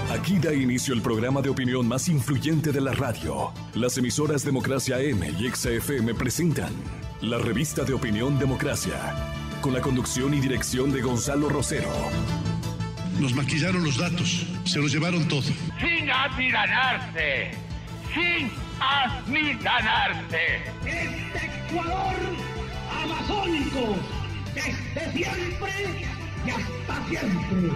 Aquí da inicio el programa de opinión más influyente de la radio. Las emisoras Democracia M y XFM presentan la revista de opinión Democracia, con la conducción y dirección de Gonzalo Rosero. Nos maquillaron los datos, se los llevaron todo. Sin amilanarse, sin amilanarse. Este Ecuador amazónico, desde siempre y hasta siempre.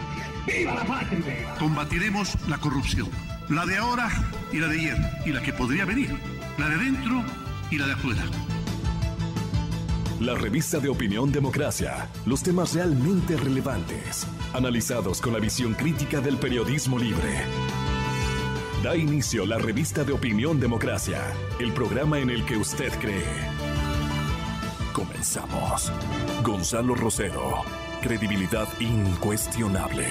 ¡Viva la patria! Combatiremos la corrupción, la de ahora y la de ayer, y la que podría venir, la de dentro y la de afuera. La revista de opinión Democracia, los temas realmente relevantes, analizados con la visión crítica del periodismo libre. Da inicio la revista de opinión Democracia, el programa en el que usted cree. Comenzamos. Gonzalo Rosero, credibilidad incuestionable.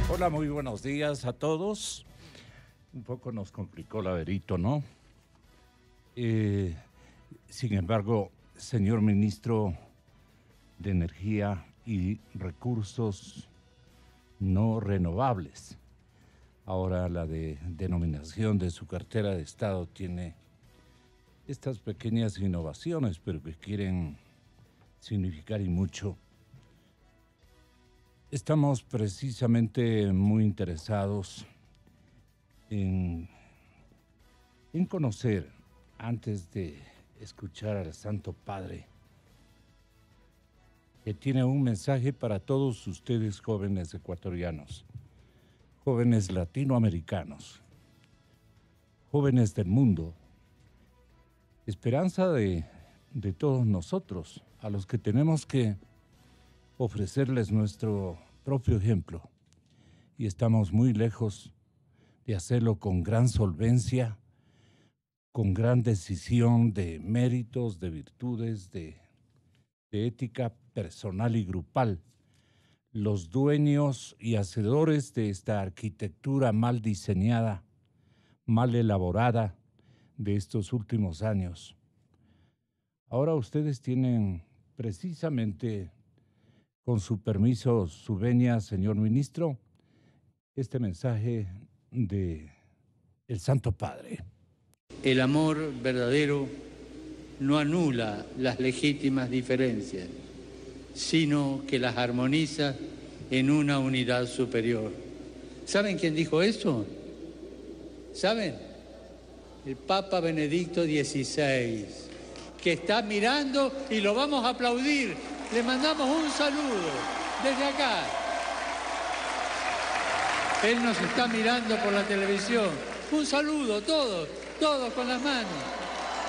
Hola, muy buenos días a todos. Un poco nos complicó la verito, ¿no? Sin embargo, señor ministro de Energía y Recursos No Renovables, ahora la denominación de su cartera de Estado tiene estas pequeñas innovaciones, pero que quieren significar y mucho. Estamos precisamente muy interesados en conocer, antes de escuchar al Santo Padre, que tiene un mensaje para todos ustedes, jóvenes ecuatorianos, jóvenes latinoamericanos, jóvenes del mundo, esperanza de todos nosotros, a los que tenemos que ofrecerles nuestro propio ejemplo. Y estamos muy lejos de hacerlo con gran solvencia, con gran decisión de méritos, de virtudes, de ética personal y grupal. Los dueños y hacedores de esta arquitectura mal diseñada, mal elaborada de estos últimos años. Ahora ustedes tienen precisamente, con su permiso, su venia, señor ministro, este mensaje de el Santo Padre. El amor verdadero no anula las legítimas diferencias, sino que las armoniza en una unidad superior. ¿Saben quién dijo eso? ¿Saben? El Papa Benedicto XVI, que está mirando y lo vamos a aplaudir. Le mandamos un saludo desde acá. Él nos está mirando por la televisión. Un saludo, todos con las manos,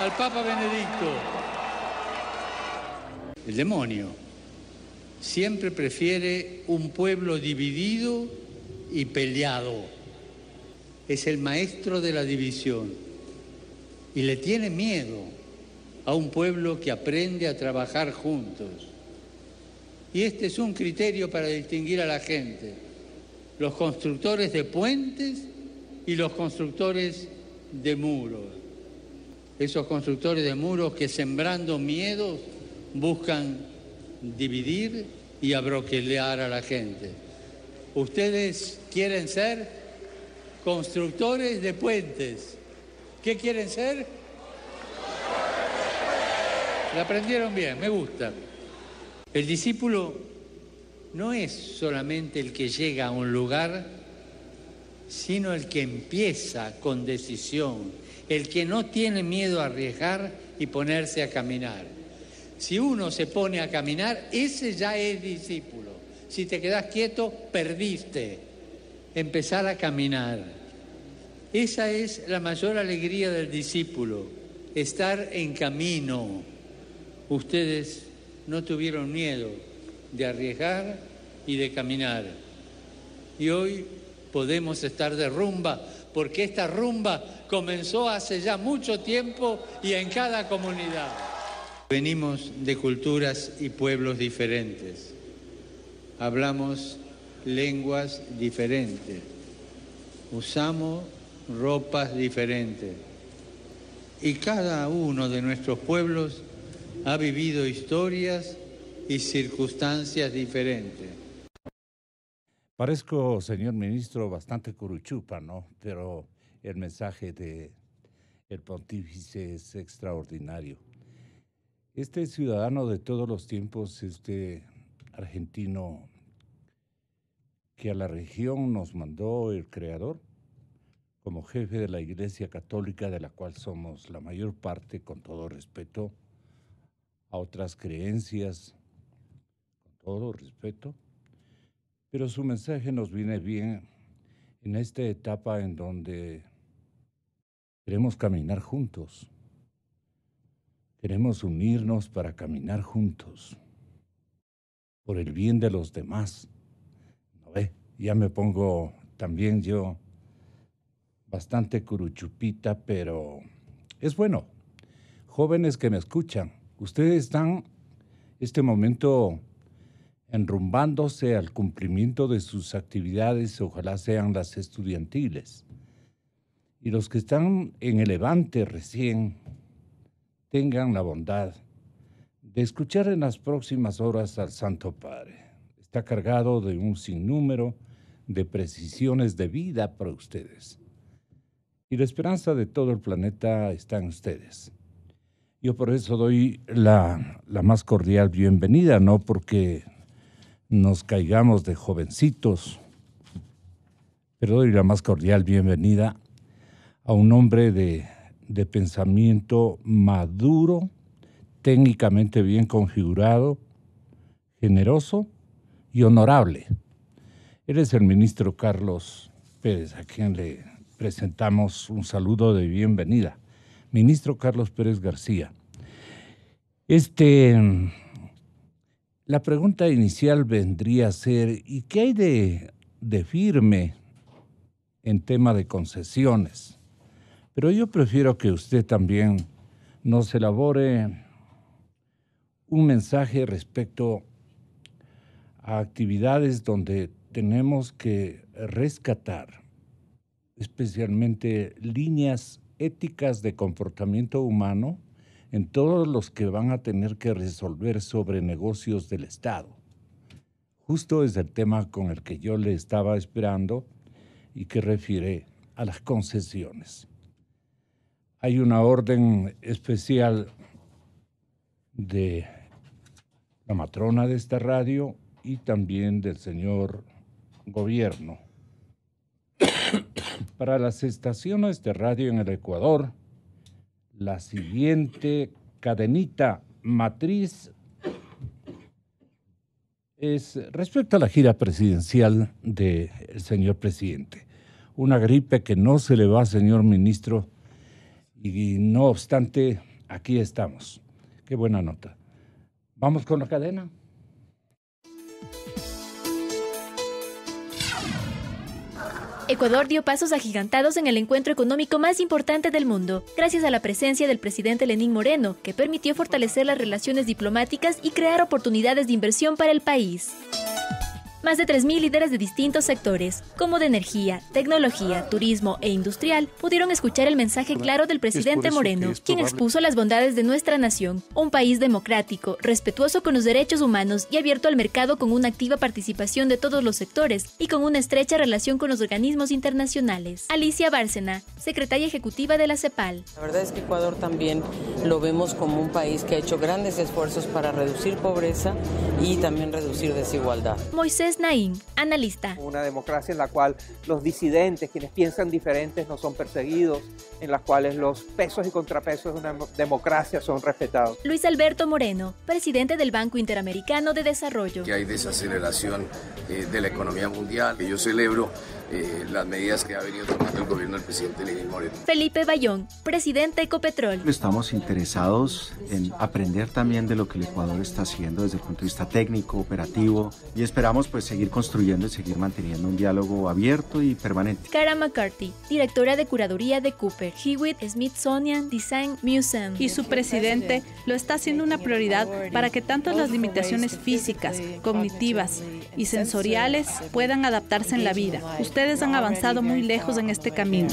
al Papa Benedicto. El demonio siempre prefiere un pueblo dividido y peleado. Es el maestro de la división y le tiene miedo a un pueblo que aprende a trabajar juntos. Y este es un criterio para distinguir a la gente: los constructores de puentes y los constructores de muros. Esos constructores de muros que, sembrando miedos, buscan dividir y abroquelear a la gente. Ustedes quieren ser constructores de puentes. ¿Qué quieren ser? ¿La aprendieron bien? Me gusta. El discípulo no es solamente el que llega a un lugar, sino el que empieza con decisión, el que no tiene miedo a arriesgar y ponerse a caminar. Si uno se pone a caminar, ese ya es discípulo. Si te quedas quieto, perdiste. Empezar a caminar. Esa es la mayor alegría del discípulo, estar en camino. Ustedes no tuvieron miedo de arriesgar y de caminar. Y hoy podemos estar de rumba, porque esta rumba comenzó hace ya mucho tiempo y en cada comunidad. Venimos de culturas y pueblos diferentes. Hablamos lenguas diferentes. Usamos ropas diferentes. Y cada uno de nuestros pueblos ha vivido historias y circunstancias diferentes. Parezco, señor ministro, bastante curuchupa, ¿no? Pero el mensaje del pontífice es extraordinario. Este ciudadano de todos los tiempos, este argentino que a la región nos mandó el Creador, como jefe de la Iglesia Católica, de la cual somos la mayor parte, con todo respeto a otras creencias, con todo respeto, pero su mensaje nos viene bien en esta etapa en donde queremos caminar juntos, queremos unirnos para caminar juntos, por el bien de los demás. ¿No ve? Ya me pongo también yo bastante curuchupita, pero es bueno. Jóvenes que me escuchan, ustedes están este momento enrumbándose al cumplimiento de sus actividades, ojalá sean las estudiantiles. Y los que están en el levante recién, tengan la bondad de escuchar en las próximas horas al Santo Padre. Está cargado de un sinnúmero de precisiones de vida para ustedes. Y la esperanza de todo el planeta está en ustedes. Yo por eso doy la más cordial bienvenida, no porque nos caigamos de jovencitos, pero doy la más cordial bienvenida a un hombre de pensamiento maduro, técnicamente bien configurado, generoso y honorable. Él es el ministro Carlos Pérez, a quien le presentamos un saludo de bienvenida. Ministro Carlos Pérez García. La pregunta inicial vendría a ser, ¿y qué hay de firme en tema de concesiones? Pero yo prefiero que usted también nos elabore un mensaje respecto a actividades donde tenemos que rescatar, especialmente líneas éticas de comportamiento humano en todos los que van a tener que resolver sobre negocios del Estado. Justo es el tema con el que yo le estaba esperando y que refiere a las concesiones. Hay una orden especial de la matrona de esta radio y también del señor gobierno. Para las estaciones de radio en el Ecuador, la siguiente cadenita matriz es respecto a la gira presidencial del señor presidente. Una gripe que no se le va, señor ministro, y no obstante, aquí estamos. Qué buena nota. ¿Vamos con la cadena? Ecuador dio pasos agigantados en el encuentro económico más importante del mundo, gracias a la presencia del presidente Lenín Moreno, que permitió fortalecer las relaciones diplomáticas y crear oportunidades de inversión para el país. Más de 3.000 líderes de distintos sectores, como de energía, tecnología, turismo e industrial, pudieron escuchar el mensaje claro del presidente Moreno, quien expuso las bondades de nuestra nación, un país democrático, respetuoso con los derechos humanos y abierto al mercado con una activa participación de todos los sectores y con una estrecha relación con los organismos internacionales. Alicia Bárcena, secretaria ejecutiva de la CEPAL. La verdad es que Ecuador también lo vemos como un país que ha hecho grandes esfuerzos para reducir pobreza y también reducir desigualdad. Moisés Naín, analista. Una democracia en la cual los disidentes, quienes piensan diferentes, no son perseguidos, en las cuales los pesos y contrapesos de una democracia son respetados. Luis Alberto Moreno, presidente del Banco Interamericano de Desarrollo. Que hay desaceleración de la economía mundial, que yo celebro las medidas que ha venido tomando el gobierno del presidente Lenín Moreno. Felipe Bayón, presidente de Ecopetrol. Estamos interesados en aprender también de lo que el Ecuador está haciendo desde el punto de vista técnico, operativo, y esperamos pues seguir construyendo y seguir manteniendo un diálogo abierto y permanente. Cara McCarthy, directora de curaduría de Cooper Hewitt Smithsonian Design Museum. Y su presidente lo está haciendo una prioridad para que tanto las limitaciones físicas, cognitivas y sensoriales puedan adaptarse en la vida. Ustedes han avanzado muy lejos en este camino.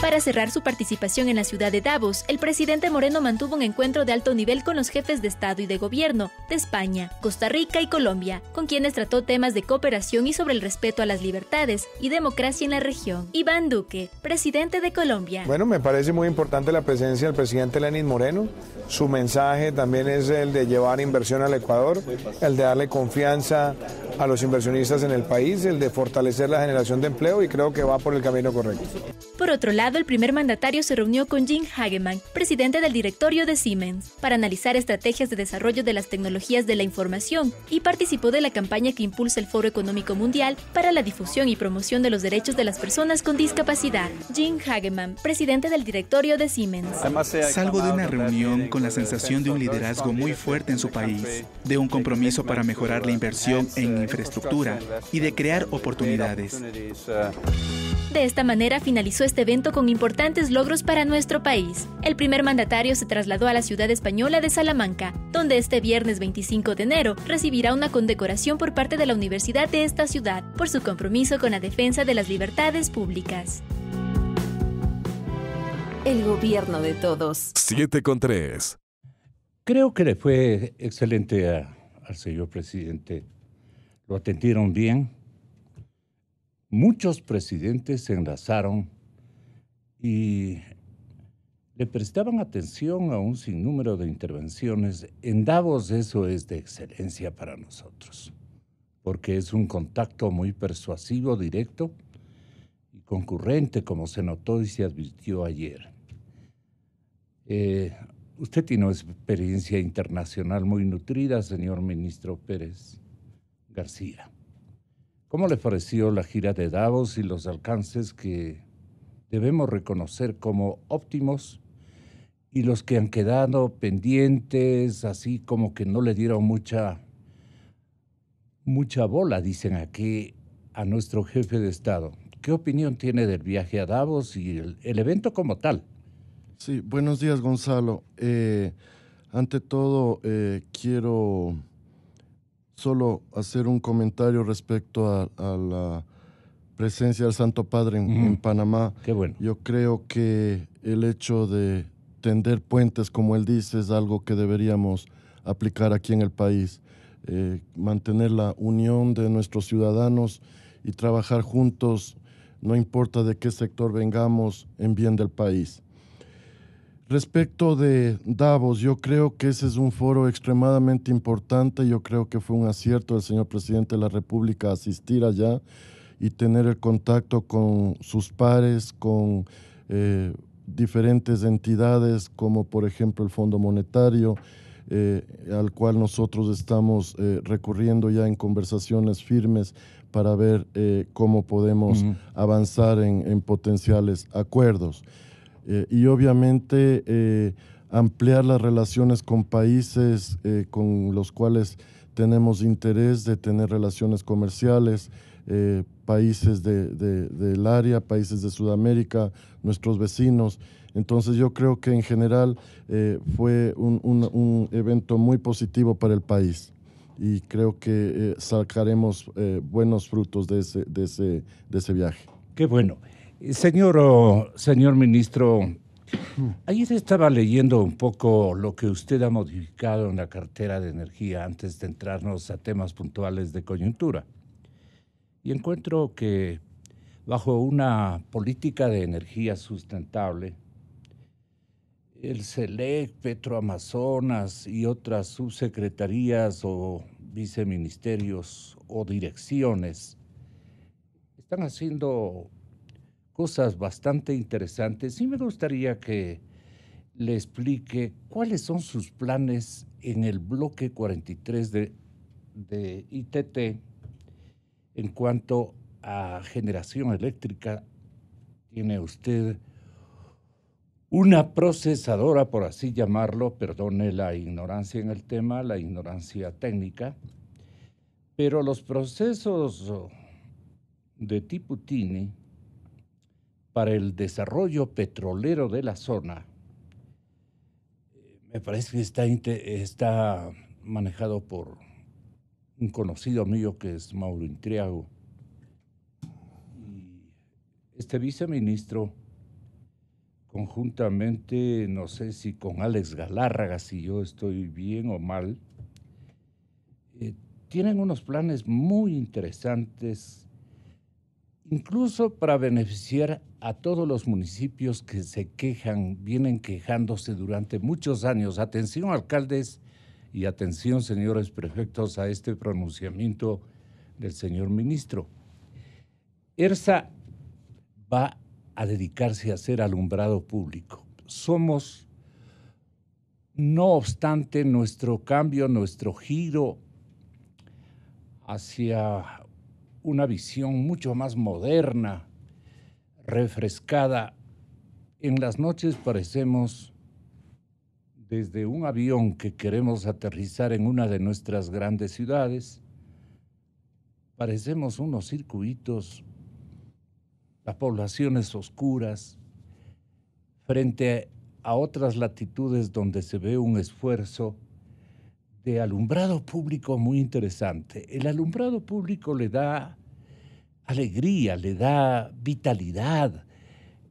Para cerrar su participación en la ciudad de Davos, el presidente Moreno mantuvo un encuentro de alto nivel con los jefes de Estado y de Gobierno de España, Costa Rica y Colombia, con quienes trató temas de cooperación y sobre el respeto a las libertades y democracia en la región. Iván Duque, presidente de Colombia. Bueno, me parece muy importante la presencia del presidente Lenín Moreno. Su mensaje también es el de llevar inversión al Ecuador, el de darle confianza a los inversionistas en el país, el de fortalecer la generación de empleo, y creo que va por el camino correcto. Por otro lado, el primer mandatario se reunió con Jim Hagemann, presidente del directorio de Siemens, para analizar estrategias de desarrollo de las tecnologías de la información y participó de la campaña que impulsa el Foro Económico Mundial para la difusión y promoción de los derechos de las personas con discapacidad. Jim Hagemann, presidente del directorio de Siemens. Salgo de una reunión con la sensación de un liderazgo muy fuerte en su país, de un compromiso para mejorar la inversión en infraestructura y de crear oportunidades. De esta manera finalizó este evento con importantes logros para nuestro país. El primer mandatario se trasladó a la ciudad española de Salamanca, donde este viernes 25 de enero recibirá una condecoración por parte de la universidad de esta ciudad por su compromiso con la defensa de las libertades públicas. El gobierno de todos. 7:3. Creo que le fue excelente al señor presidente. Lo atendieron bien. Muchos presidentes se enlazaron y le prestaban atención a un sinnúmero de intervenciones. En Davos eso es de excelencia para nosotros, porque es un contacto muy persuasivo, directo y concurrente, como se notó y se advirtió ayer. Usted tiene una experiencia internacional muy nutrida, señor ministro Pérez García. ¿Cómo le pareció la gira de Davos y los alcances que debemos reconocer como óptimos y los que han quedado pendientes, así como que no le dieron mucha bola, dicen aquí, a nuestro jefe de Estado? ¿Qué opinión tiene del viaje a Davos y el evento como tal? Sí, buenos días, Gonzalo. Ante todo, quiero solo hacer un comentario respecto a la presencia del Santo Padre en Panamá. Qué bueno. Yo creo que el hecho de tender puentes, como él dice, es algo que deberíamos aplicar aquí en el país. Mantener la unión de nuestros ciudadanos y trabajar juntos, no importa de qué sector vengamos, en bien del país. Respecto de Davos, yo creo que ese es un foro extremadamente importante. Yo creo que fue un acierto del señor presidente de la República asistir allá y tener el contacto con sus pares, con diferentes entidades, como por ejemplo el Fondo Monetario, al cual nosotros estamos recurriendo ya en conversaciones firmes para ver cómo podemos avanzar en potenciales acuerdos. Y obviamente ampliar las relaciones con países con los cuales tenemos interés de tener relaciones comerciales, países del área, países de Sudamérica, nuestros vecinos. Entonces yo creo que en general fue un evento muy positivo para el país y creo que sacaremos buenos frutos de ese viaje. Qué bueno. Señor ministro, ayer estaba leyendo un poco lo que usted ha modificado en la cartera de energía antes de entrarnos a temas puntuales de coyuntura. Y encuentro que bajo una política de energía sustentable, el SELEC, Petroamazonas y otras subsecretarías o viceministerios o direcciones están haciendo cosas bastante interesantes y me gustaría que le explique cuáles son sus planes en el bloque 43 de ITT en cuanto a generación eléctrica. Tiene usted una procesadora, por así llamarlo, perdone la ignorancia en el tema, la ignorancia técnica, pero los procesos de tipo TINI para el desarrollo petrolero de la zona, me parece que está manejado por un conocido mío que es Mauro Intriago. Y este viceministro conjuntamente, no sé si con Alex Galárraga, si yo estoy bien o mal, tienen unos planes muy interesantes, incluso para beneficiar a todos los municipios que se quejan, vienen quejándose durante muchos años. Atención, alcaldes, y atención, señores prefectos, a este pronunciamiento del señor ministro. ERSA va a dedicarse a hacer alumbrado público. Somos, no obstante, nuestro cambio, nuestro giro hacia una visión mucho más moderna, refrescada. En las noches parecemos, desde un avión que queremos aterrizar en una de nuestras grandes ciudades, parecemos unos circuitos, las poblaciones oscuras, frente a otras latitudes donde se ve un esfuerzo de alumbrado público muy interesante. El alumbrado público le da alegría, le da vitalidad,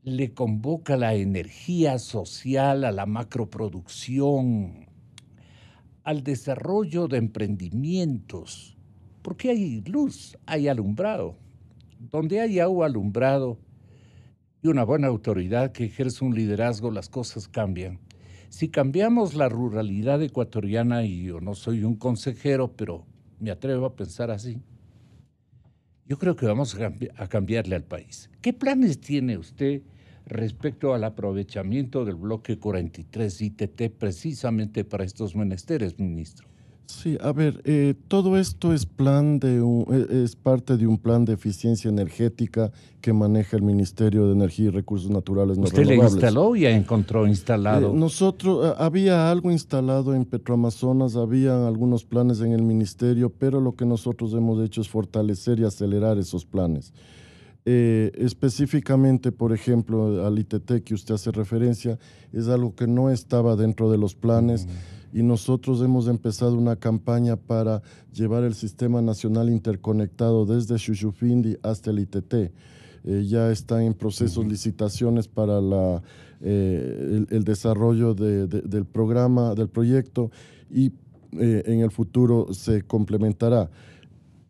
le convoca la energía social a la macroproducción, al desarrollo de emprendimientos. Porque hay luz, hay alumbrado. Donde hay agua, alumbrado y una buena autoridad que ejerce un liderazgo, las cosas cambian. Si cambiamos la ruralidad ecuatoriana, y yo no soy un consejero, pero me atrevo a pensar así, yo creo que vamos a cambiarle al país. ¿Qué planes tiene usted respecto al aprovechamiento del bloque 43 ITT precisamente para estos menesteres, ministro? Sí, a ver, todo esto es parte de un plan de eficiencia energética que maneja el Ministerio de Energía y Recursos Naturales no Renovables. ¿Usted le instaló o ya encontró instalado? Nosotros, había algo instalado en Petroamazonas, había algunos planes en el ministerio, pero lo que nosotros hemos hecho es fortalecer y acelerar esos planes. Específicamente, por ejemplo, al ITT que usted hace referencia, es algo que no estaba dentro de los planes. Y nosotros hemos empezado una campaña para llevar el Sistema Nacional Interconectado desde Xuxufindi hasta el ITT. Ya están en procesos licitaciones para el desarrollo del programa, del proyecto, y en el futuro se complementará.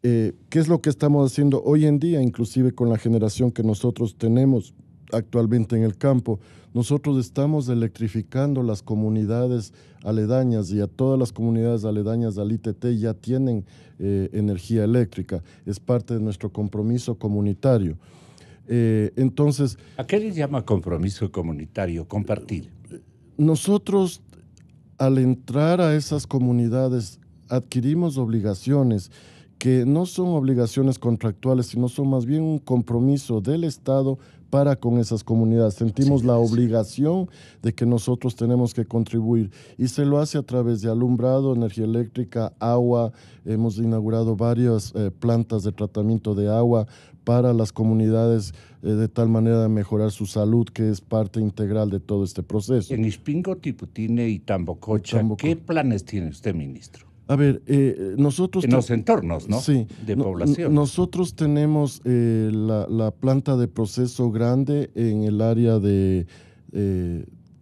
¿Qué es lo que estamos haciendo hoy en día, inclusive con la generación que nosotros tenemos actualmente en el campo? Nosotros estamos electrificando las comunidades aledañas, y a todas las comunidades aledañas al ITT ya tienen energía eléctrica. Es parte de nuestro compromiso comunitario. Entonces, ¿a qué le llama compromiso comunitario? Compartir. Nosotros, al entrar a esas comunidades, adquirimos obligaciones que no son obligaciones contractuales, sino son más bien un compromiso del Estado para con esas comunidades. Sentimos la obligación de que nosotros tenemos que contribuir, y se lo hace a través de alumbrado, energía eléctrica, agua. Hemos inaugurado varias plantas de tratamiento de agua para las comunidades, de tal manera de mejorar su salud, que es parte integral de todo este proceso. En Ispingo, Tiputine y Tambococha, ¿qué planes tiene usted, ministro? A ver, nosotros... En los entornos, ¿no? Sí. De población. Nosotros tenemos la planta de proceso grande en el área de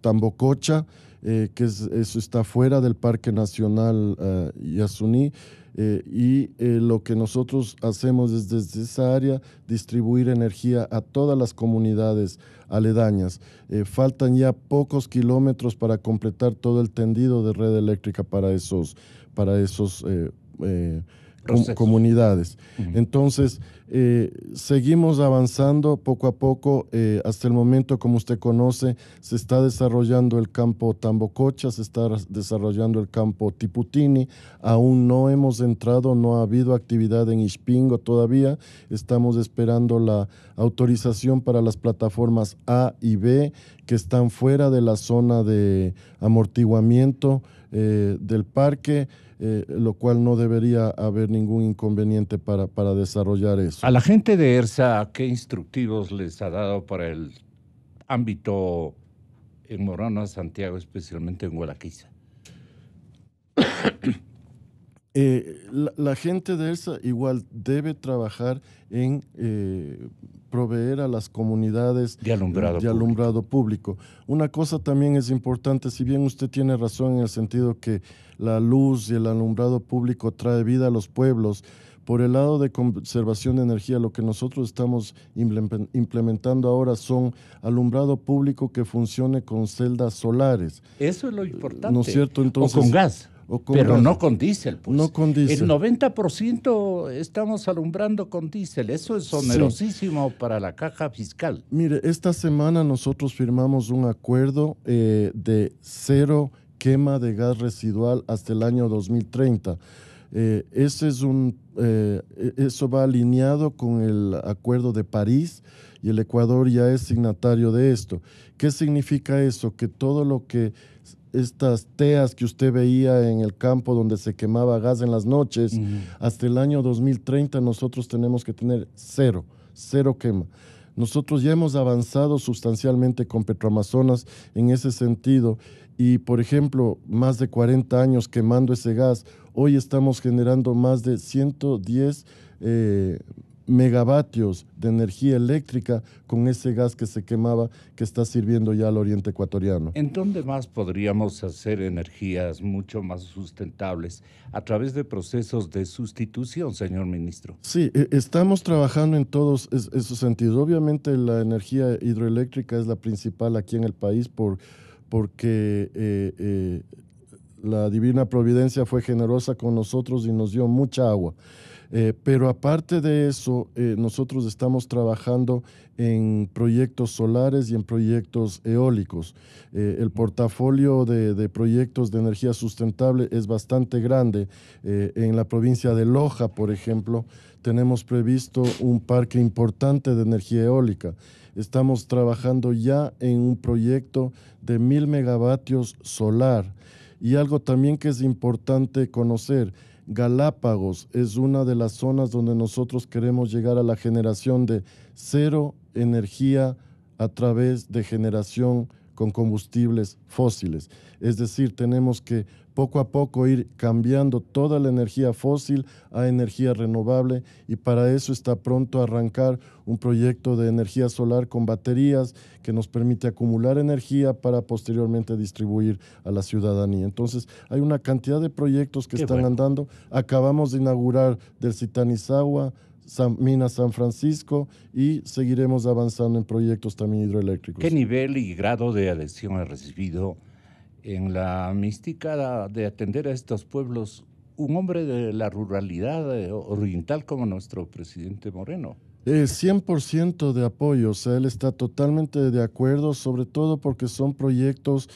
Tambococha, que eso está fuera del Parque Nacional Yasuní, y lo que nosotros hacemos es desde esa área distribuir energía a todas las comunidades aledañas. Faltan ya pocos kilómetros para completar todo el tendido de red eléctrica para esos comunidades. Entonces, seguimos avanzando poco a poco. Hasta el momento, como usted conoce, se está desarrollando el campo Tambococha, se está desarrollando el campo Tiputini. Aún no hemos entrado, no ha habido actividad en Ispingo todavía. Estamos esperando la autorización para las plataformas A y B, que están fuera de la zona de amortiguamiento del parque. Lo cual no debería haber ningún inconveniente para desarrollar eso. A la gente de ERSA, ¿qué instructivos les ha dado para el ámbito en Morona, Santiago, especialmente en Gualaquiza? La gente de ERSA igual debe trabajar en proveer a las comunidades de alumbrado público. Una cosa también es importante, si bien usted tiene razón en el sentido que la luz y el alumbrado público trae vida a los pueblos, por el lado de conservación de energía, lo que nosotros estamos implementando ahora son alumbrado público que funcione con celdas solares. Eso es lo importante. ¿No es cierto? Entonces, o con gas. Pero gas. No con diésel. Pues. No con diésel. El 90% estamos alumbrando con diésel. Eso es onerosísimo para la caja fiscal. Mire, esta semana nosotros firmamos un acuerdo de cero quema de gas residual hasta el año 2030. Eso va alineado con el Acuerdo de París y el Ecuador ya es signatario de esto. ¿Qué significa eso? Que todo lo que estas teas que usted veía en el campo donde se quemaba gas en las noches, hasta el año 2030 nosotros tenemos que tener cero quema. Nosotros ya hemos avanzado sustancialmente con Petroamazonas en ese sentido y, por ejemplo, más de 40 años quemando ese gas, hoy estamos generando más de 110 megavatios de energía eléctrica con ese gas que se quemaba, que está sirviendo ya al oriente ecuatoriano. ¿En dónde más podríamos hacer energías mucho más sustentables? A través de procesos de sustitución, señor ministro. Sí, estamos trabajando en todos esos sentidos. Obviamente la energía hidroeléctrica es la principal aquí en el país porque la Divina Providencia fue generosa con nosotros y nos dio mucha agua. Pero aparte de eso, nosotros estamos trabajando en proyectos solares y en proyectos eólicos. El portafolio de proyectos de energía sustentable es bastante grande. En la provincia de Loja, por ejemplo, tenemos previsto un parque importante de energía eólica. Estamos trabajando ya en un proyecto de 1000 megavatios solar. Y algo también que es importante conocer, Galápagos es una de las zonas donde nosotros queremos llegar a la generación de cero energía a través de generación con combustibles fósiles. Es decir, tenemos que poco a poco ir cambiando toda la energía fósil a energía renovable y para eso está pronto a arrancar un proyecto de energía solar con baterías que nos permite acumular energía para posteriormente distribuir a la ciudadanía. Entonces, hay una cantidad de proyectos que están andando. Acabamos de inaugurar del Zitanizagua, Mina San Francisco y seguiremos avanzando en proyectos también hidroeléctricos. ¿Qué nivel y grado de adhesión ha recibido en la mística de atender a estos pueblos un hombre de la ruralidad oriental como nuestro presidente Moreno? 100% de apoyo, o sea, él está totalmente de acuerdo, sobre todo porque son proyectos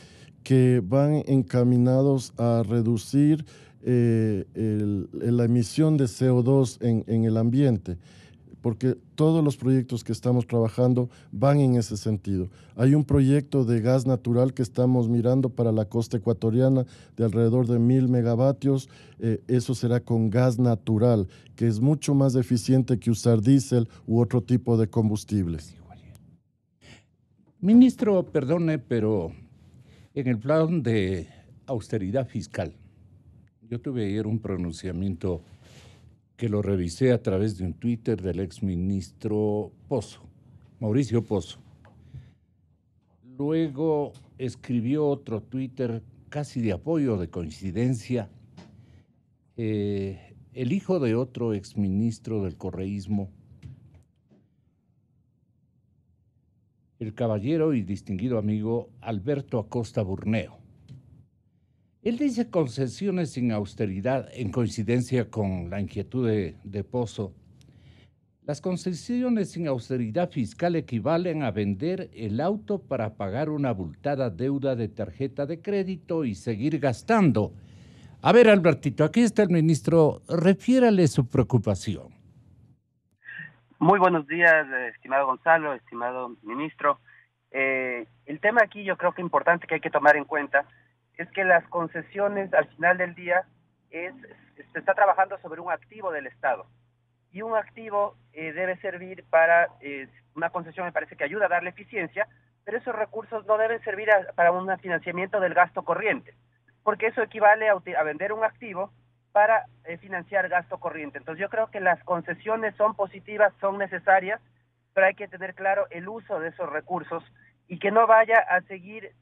que van encaminados a reducir la emisión de CO2 en el ambiente, porque todos los proyectos que estamos trabajando van en ese sentido. Hay un proyecto de gas natural que estamos mirando para la costa ecuatoriana de alrededor de 1000 megavatios, eso será con gas natural, que es mucho más eficiente que usar diésel u otro tipo de combustibles. Ministro, perdone, pero en el plan de austeridad fiscal, yo tuve ayer un pronunciamiento que lo revisé a través de un Twitter del exministro Pozo, Mauricio Pozo. Luego escribió otro Twitter casi de apoyo, de coincidencia, el hijo de otro exministro del correísmo, el caballero y distinguido amigo Alberto Acosta Burneo. Él dice concesiones sin austeridad, en coincidencia con la inquietud de Pozo. Las concesiones sin austeridad fiscal equivalen a vender el auto para pagar una abultada deuda de tarjeta de crédito y seguir gastando. A ver, Albertito, aquí está el ministro. Refiérale su preocupación. Muy buenos días, estimado Gonzalo, estimado ministro. El tema aquí yo creo que importante que hay que tomar en cuenta es que las concesiones al final del día se está trabajando sobre un activo del Estado y un activo debe servir para, una concesión me parece que ayuda a darle eficiencia, pero esos recursos no deben servir para un financiamiento del gasto corriente, porque eso equivale a vender un activo para financiar gasto corriente. Entonces yo creo que las concesiones son positivas, son necesarias, pero hay que tener claro el uso de esos recursos y que no vaya a seguir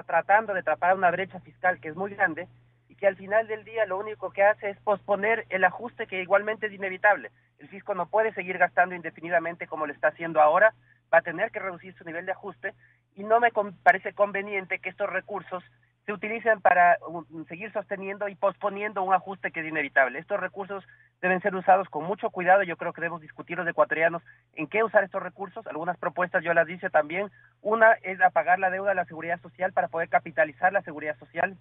tratando de tapar una brecha fiscal que es muy grande y que al final del día lo único que hace es posponer el ajuste que igualmente es inevitable. El fisco no puede seguir gastando indefinidamente como lo está haciendo ahora, va a tener que reducir su nivel de ajuste y no me parece conveniente que estos recursos se utilicen para seguir sosteniendo y posponiendo un ajuste que es inevitable. Estos recursos deben ser usados con mucho cuidado. Yo creo que debemos discutir los ecuatorianos en qué usar estos recursos. Algunas propuestas yo las hice también. Una es apagar la deuda de la seguridad social para poder capitalizar la seguridad social.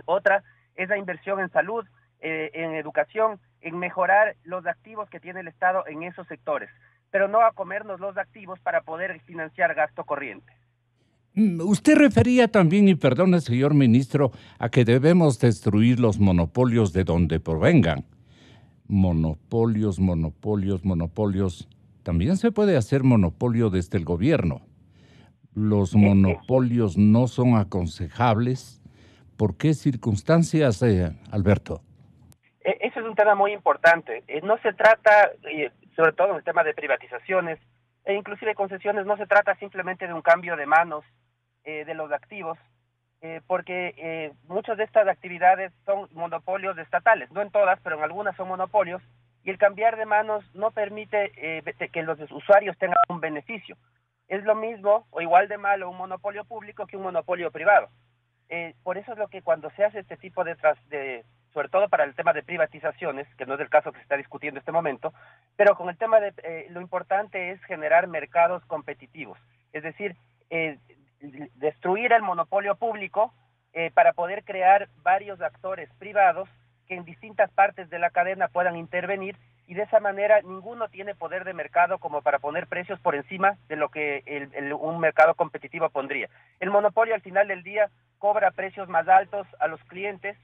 Otra es la inversión en salud, en educación, en mejorar los activos que tiene el Estado en esos sectores, pero no a comernos los activos para poder financiar gasto corriente. Usted refería también, y perdone, señor ministro, a que debemos destruir los monopolios de donde provengan. Monopolios. También se puede hacer monopolio desde el gobierno. Los monopolios no son aconsejables. ¿Por qué circunstancias, Alberto? Ese es un tema muy importante. No se trata, sobre todo en el tema de privatizaciones e inclusive concesiones, no se trata simplemente de un cambio de manos de los activos, porque muchas de estas actividades son monopolios estatales, no en todas, pero en algunas son monopolios, y el cambiar de manos no permite que los usuarios tengan un beneficio. Es lo mismo o igual de malo un monopolio público que un monopolio privado. Por eso es lo que cuando se hace este tipo de sobre todo para el tema de privatizaciones, que no es el caso que se está discutiendo en este momento, pero con el tema de lo importante es generar mercados competitivos, es decir, destruir el monopolio público para poder crear varios actores privados que en distintas partes de la cadena puedan intervenir y de esa manera ninguno tiene poder de mercado como para poner precios por encima de lo que un mercado competitivo pondría. El monopolio al final del día cobra precios más altos a los clientes,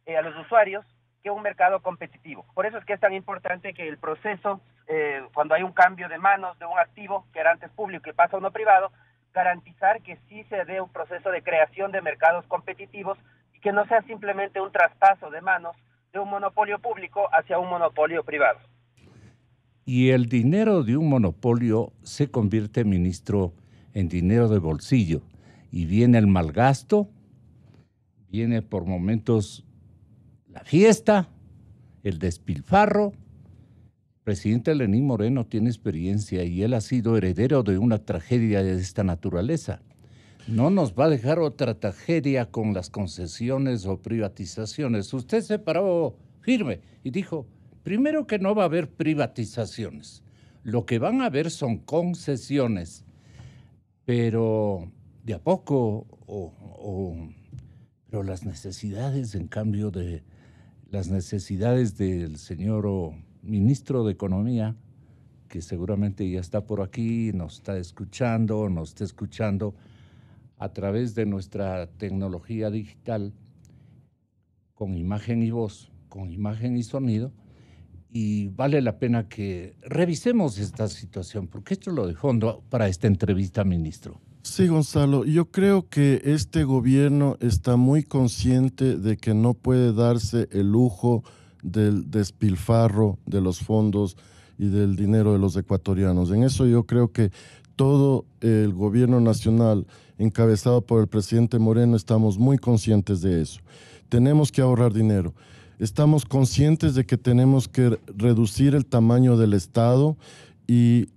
a los usuarios, que un mercado competitivo. Por eso es que es tan importante que el proceso, cuando hay un cambio de manos de un activo que era antes público y pasa a uno privado, garantizar que sí se dé un proceso de creación de mercados competitivos y que no sea simplemente un traspaso de manos de un monopolio público hacia un monopolio privado. Y el dinero de un monopolio se convierte, ministro, en dinero de bolsillo. Y viene el malgasto, viene por momentos la fiesta, el despilfarro. El presidente Lenín Moreno tiene experiencia y él ha sido heredero de una tragedia de esta naturaleza. No nos va a dejar otra tragedia con las concesiones o privatizaciones. Usted se paró firme y dijo, primero que no va a haber privatizaciones. Lo que van a haber son concesiones. Pero de a poco, pero las necesidades, en cambio, las necesidades del señor ministro de Economía, que seguramente ya está por aquí, nos está escuchando a través de nuestra tecnología digital, con imagen y voz, con imagen y sonido, y vale la pena que revisemos esta situación, porque esto es lo de fondo para esta entrevista, ministro. Sí, Gonzalo, yo creo que este gobierno está muy consciente de que no puede darse el lujo del despilfarro de los fondos y del dinero de los ecuatorianos. En eso yo creo que todo el gobierno nacional, encabezado por el presidente Moreno, estamos muy conscientes de eso. Tenemos que ahorrar dinero. Estamos conscientes de que tenemos que reducir el tamaño del Estado y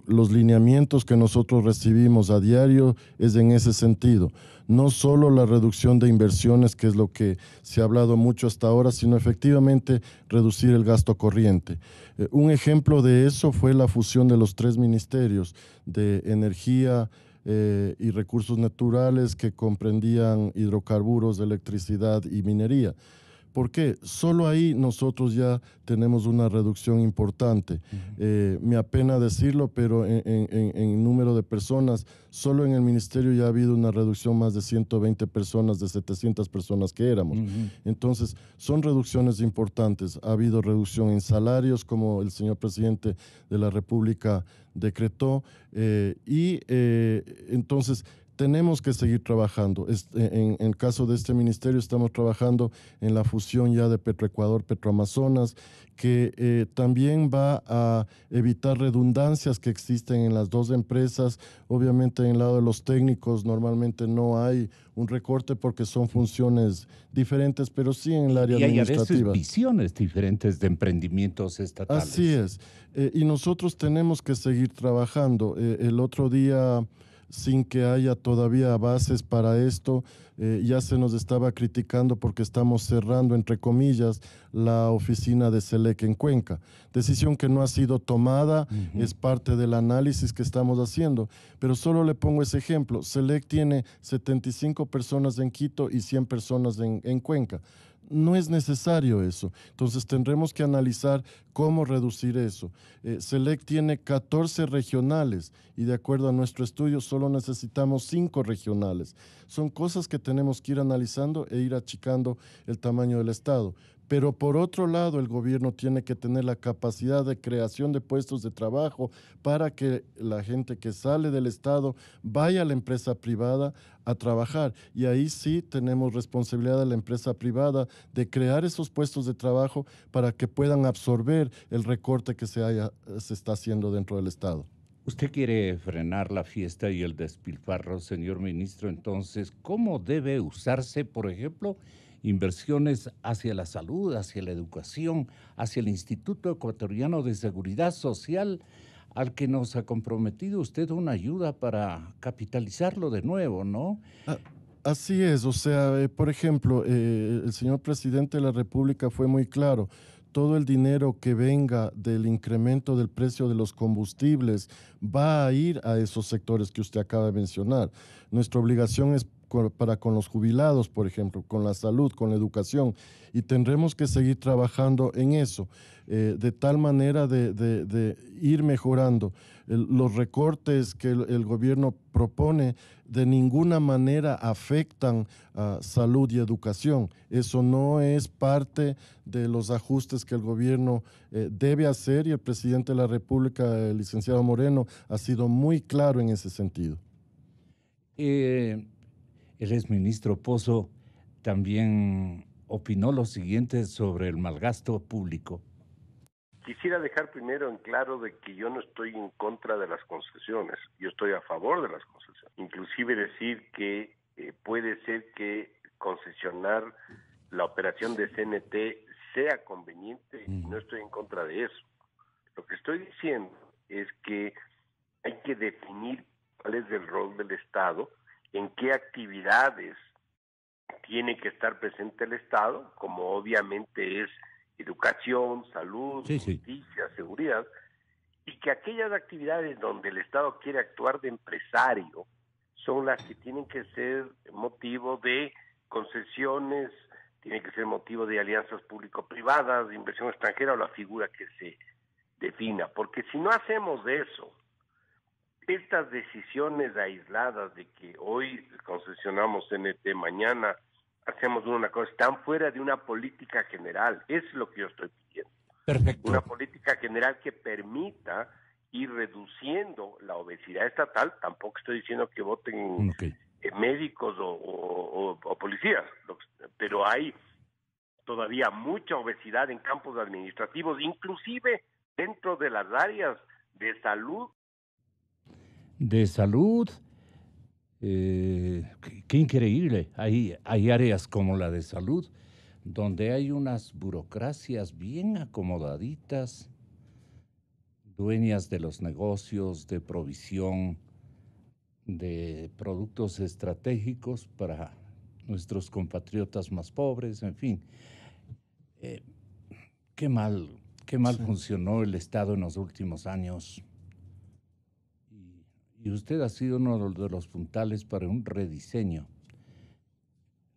los lineamientos que nosotros recibimos a diario es en ese sentido. No solo la reducción de inversiones, que es lo que se ha hablado mucho hasta ahora, sino efectivamente reducir el gasto corriente. Un ejemplo de eso fue la fusión de los 3 ministerios de energía y recursos naturales, que comprendían hidrocarburos, electricidad y minería. ¿Por qué? Solo ahí nosotros ya tenemos una reducción importante. Me apena decirlo, pero en número de personas, solo en el ministerio ya ha habido una reducción más de 120 personas, de 700 personas que éramos. Entonces, son reducciones importantes. Ha habido reducción en salarios, como el señor presidente de la República decretó, entonces tenemos que seguir trabajando. En el caso de este ministerio estamos trabajando en la fusión ya de Petroecuador, Petroamazonas, que también va a evitar redundancias que existen en las dos empresas. Obviamente en el lado de los técnicos normalmente no hay un recorte porque son funciones diferentes, pero sí en el área administrativa. Y hay a veces visiones diferentes de emprendimientos estatales. Así es. Y nosotros tenemos que seguir trabajando. El otro día, sin que haya todavía bases para esto, ya se nos estaba criticando porque estamos cerrando, entre comillas, la oficina de SELEC en Cuenca. Decisión que no ha sido tomada, es parte del análisis que estamos haciendo. Pero solo le pongo ese ejemplo. SELEC tiene 75 personas en Quito y 100 personas en Cuenca. No es necesario eso. Entonces tendremos que analizar cómo reducir eso. SELEC tiene 14 regionales y de acuerdo a nuestro estudio solo necesitamos 5 regionales. Son cosas que tenemos que ir analizando e ir achicando el tamaño del Estado. Pero por otro lado, el gobierno tiene que tener la capacidad de creación de puestos de trabajo para que la gente que sale del Estado vaya a la empresa privada a trabajar. Y ahí sí tenemos responsabilidad de la empresa privada de crear esos puestos de trabajo para que puedan absorber el recorte que se está haciendo dentro del Estado. Usted quiere frenar la fiesta y el despilfarro, señor ministro. Entonces, ¿cómo debe usarse, por ejemplo, inversiones hacia la salud, hacia la educación, hacia el Instituto Ecuatoriano de Seguridad Social, al que nos ha comprometido usted una ayuda para capitalizarlo de nuevo, ¿no? Así es, o sea, por ejemplo, el señor presidente de la República fue muy claro. Todo el dinero que venga del incremento del precio de los combustibles va a ir a esos sectores que usted acaba de mencionar. Nuestra obligación es para con los jubilados, por ejemplo, con la salud, con la educación, y tendremos que seguir trabajando en eso, de tal manera de ir mejorando. Los recortes que el gobierno propone de ninguna manera afectan a salud y educación. Eso no es parte de los ajustes que el gobierno debe hacer y el presidente de la República, el licenciado Moreno, ha sido muy claro en ese sentido. El exministro Pozo también opinó lo siguiente sobre el malgasto público. Quisiera dejar primero en claro de que yo no estoy en contra de las concesiones, yo estoy a favor de las concesiones. Inclusive decir que puede ser que concesionar la operación de CNT sea conveniente, y no estoy en contra de eso. Lo que estoy diciendo es que hay que definir cuál es el rol del Estado, en qué actividades tiene que estar presente el Estado, como obviamente es educación, salud, justicia, seguridad, y que aquellas actividades donde el Estado quiere actuar de empresario son las que tienen que ser motivo de concesiones, tienen que ser motivo de alianzas público-privadas, de inversión extranjera o la figura que se defina, porque si no hacemos eso, estas decisiones aisladas de que hoy concesionamos CNT, mañana hacemos una cosa, están fuera de una política general. Es lo que yo estoy pidiendo. Perfecto. Una política general que permita ir reduciendo la obesidad estatal. Tampoco estoy diciendo que voten médicos o policías, pero hay todavía mucha obesidad en campos administrativos, inclusive dentro de las áreas de salud. De salud, qué increíble. Hay áreas como la de salud donde hay unas burocracias bien acomodaditas, dueñas de los negocios de provisión de productos estratégicos para nuestros compatriotas más pobres, en fin. Qué mal funcionó el Estado en los últimos años. Y usted ha sido uno de los puntales para un rediseño.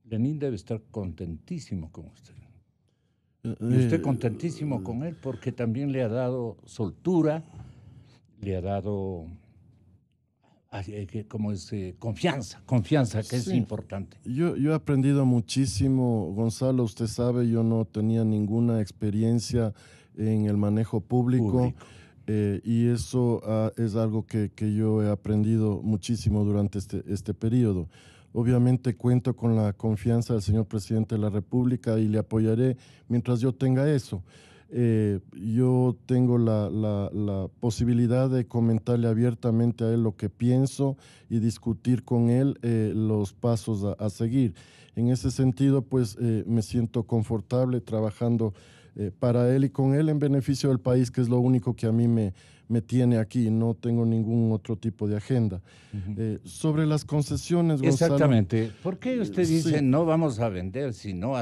Lenín debe estar contentísimo con usted. Y usted contentísimo con él porque también le ha dado soltura, le ha dado confianza, que es importante. Yo he aprendido muchísimo, Gonzalo, usted sabe, yo no tenía ninguna experiencia en el manejo público. y eso es algo que yo he aprendido muchísimo durante este periodo. Obviamente cuento con la confianza del señor presidente de la República y le apoyaré mientras yo tenga eso. Yo tengo la posibilidad de comentarle abiertamente a él lo que pienso y discutir con él los pasos a seguir. En ese sentido, pues me siento confortable trabajando para él y con él en beneficio del país, que es lo único que a mí me tiene aquí. No tengo ningún otro tipo de agenda. Sobre las concesiones, Gonzalo. Exactamente. ¿Por qué usted dice sí. no vamos a vender, sino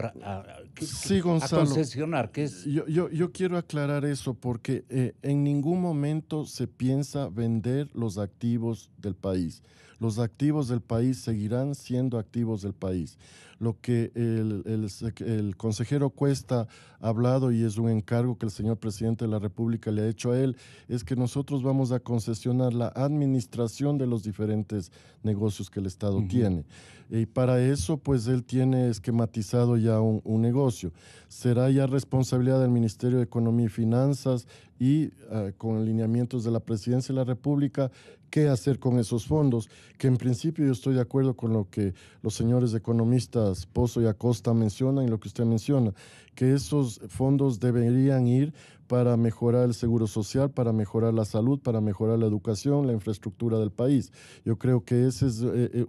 sí, Gonzalo, a concesionar? ¿Qué es? Yo quiero aclarar eso porque en ningún momento se piensa vender los activos del país. Los activos del país seguirán siendo activos del país. Lo que el consejero Cuesta ha hablado, y es un encargo que el señor presidente de la República le ha hecho a él, es que nosotros vamos a concesionar la administración de los diferentes negocios que el Estado tiene. Y para eso, pues él tiene esquematizado ya un negocio. Será ya responsabilidad del Ministerio de Economía y Finanzas y con lineamientos de la Presidencia de la República qué hacer con esos fondos, que en principio yo estoy de acuerdo con lo que los señores economistas Pozo y Acosta mencionan y lo que usted menciona, que esos fondos deberían ir para mejorar el seguro social, para mejorar la salud, para mejorar la educación, la infraestructura del país. Yo creo que ese es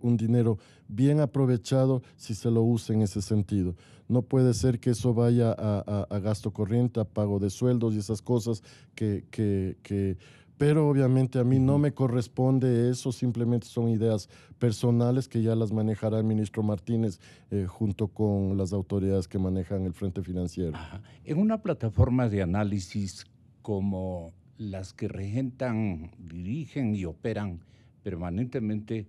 un dinero bien aprovechado si se lo usa en ese sentido. No puede ser que eso vaya a gasto corriente, a pago de sueldos y esas cosas pero obviamente a mí no me corresponde eso, simplemente son ideas personales que ya las manejará el ministro Martínez junto con las autoridades que manejan el Frente Financiero. Ajá. En una plataforma de análisis como las que regentan, dirigen y operan permanentemente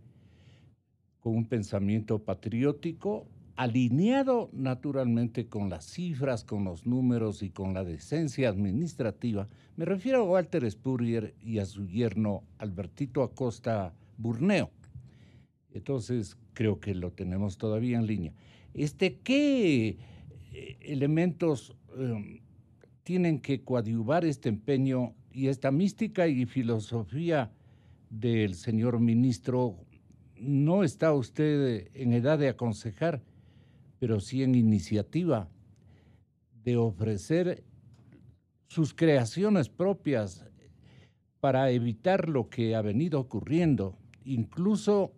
con un pensamiento patriótico, alineado naturalmente con las cifras, con los números y con la decencia administrativa, me refiero a Walter Spurrier y a su yerno Albertito Acosta Burneo. Entonces, creo que lo tenemos todavía en línea. ¿Qué elementos tienen que coadyuvar este empeño y esta mística y filosofía del señor ministro? No está usted en edad de aconsejar, pero sí en iniciativa de ofrecer sus creaciones propias para evitar lo que ha venido ocurriendo, incluso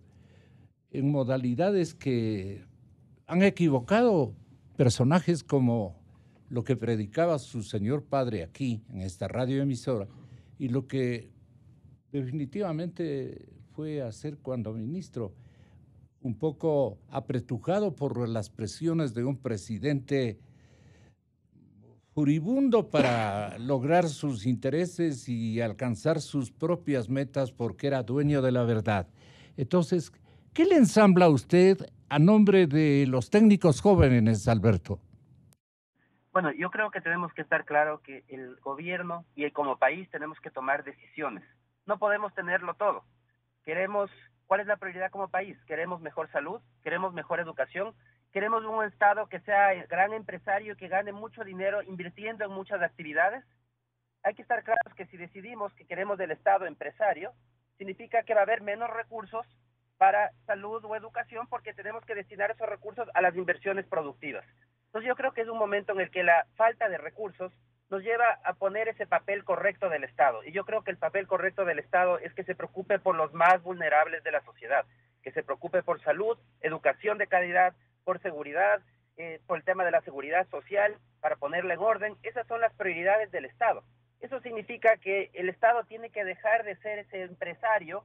en modalidades que han equivocado personajes como lo que predicaba su señor padre aquí, en esta radioemisora, y lo que definitivamente fue a hacer cuando ministro, un poco apretujado por las presiones de un presidente furibundo para lograr sus intereses y alcanzar sus propias metas porque era dueño de la verdad. Entonces, ¿qué le ensambla a usted a nombre de los técnicos jóvenes, Alberto? Bueno, yo creo que tenemos que estar claro que el gobierno y como país tenemos que tomar decisiones. No podemos tenerlo todo. ¿Cuál es la prioridad como país? Queremos mejor salud, queremos mejor educación, queremos un Estado que sea gran empresario, que gane mucho dinero invirtiendo en muchas actividades. Hay que estar claros que si decidimos que queremos del Estado empresario, significa que va a haber menos recursos para salud o educación porque tenemos que destinar esos recursos a las inversiones productivas. Entonces yo creo que es un momento en el que la falta de recursos nos lleva a poner ese papel correcto del Estado. Y yo creo que el papel correcto del Estado es que se preocupe por los más vulnerables de la sociedad, que se preocupe por salud, educación de calidad, por seguridad, por el tema de la seguridad social, para ponerla en orden. Esas son las prioridades del Estado. Eso significa que el Estado tiene que dejar de ser ese empresario,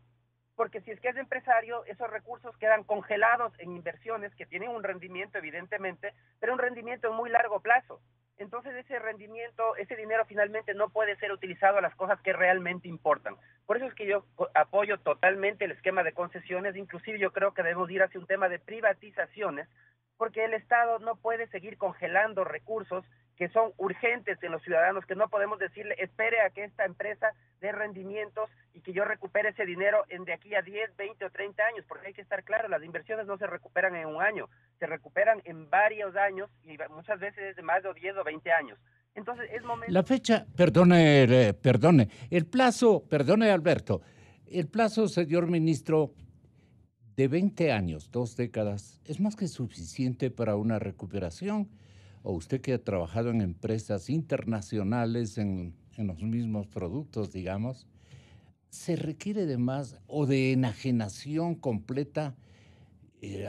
porque si es que es empresario, esos recursos quedan congelados en inversiones que tienen un rendimiento, evidentemente, pero un rendimiento en muy largo plazo. Entonces ese rendimiento, ese dinero finalmente no puede ser utilizado a las cosas que realmente importan. Por eso es que yo apoyo totalmente el esquema de concesiones, inclusive yo creo que debemos ir hacia un tema de privatizaciones, porque el Estado no puede seguir congelando recursos que son urgentes en los ciudadanos, que no podemos decirle, espere a que esta empresa dé rendimientos y que yo recupere ese dinero de aquí a 10, 20 o 30 años, porque hay que estar claro, las inversiones no se recuperan en un año, se recuperan en varios años y muchas veces de más de 10 o 20 años. Entonces es momento... La fecha, perdone, el plazo, perdone Alberto, el plazo, señor ministro, de 20 años, 2 décadas, ¿es más que suficiente para una recuperación? ¿O usted que ha trabajado en empresas internacionales, en los mismos productos, digamos, se requiere de más o de enajenación completa